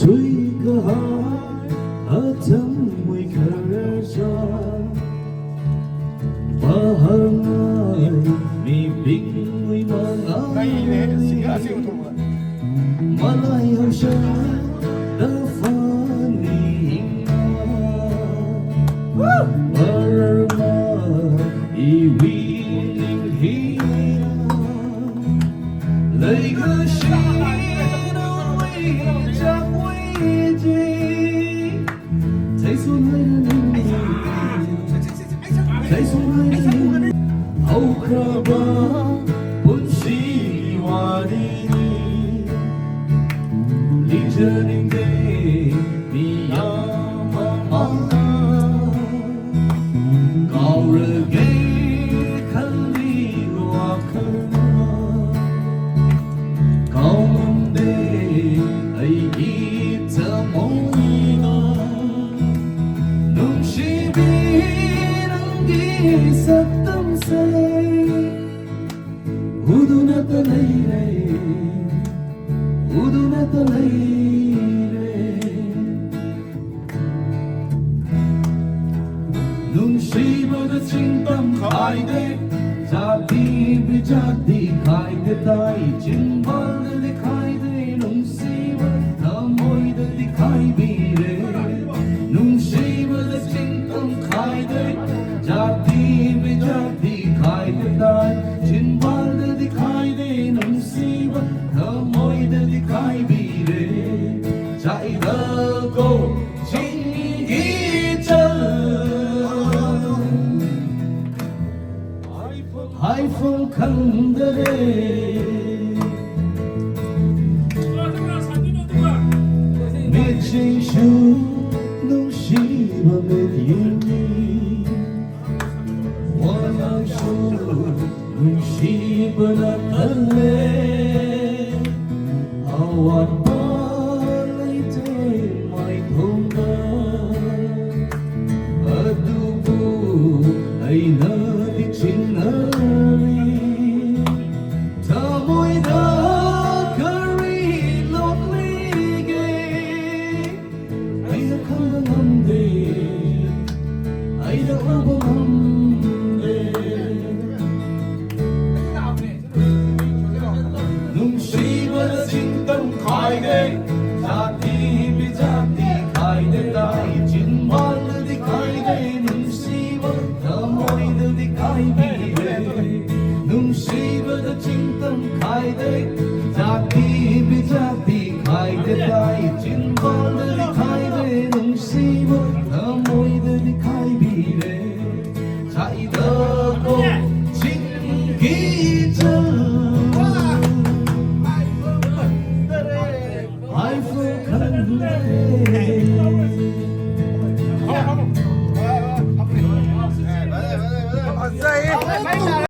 Tuy cơ hai ở thăm mùi khờ cho và hơn ai vì bình mùi mong ai mà lại hầu xa đã phá ni Barama iwiling hiya lấy cơ sĩ đâu quay chắc quay gì thấy xuống hơi thấy xuống hơi hậu khờ ba bốn sĩ hòa đi đi chơi đêm đêm vì sa tâm say uduna talay nung shibada chintam khai de jati khai de tai chimbal de khai de nung shiva thamoy de khai bi re nung shibada chintam khai de jati khai de tai chimbal de khai de nung shiva thamoy de khai bi re chạy thơ cô chính ý chân hai phương khăn đê biết chính chú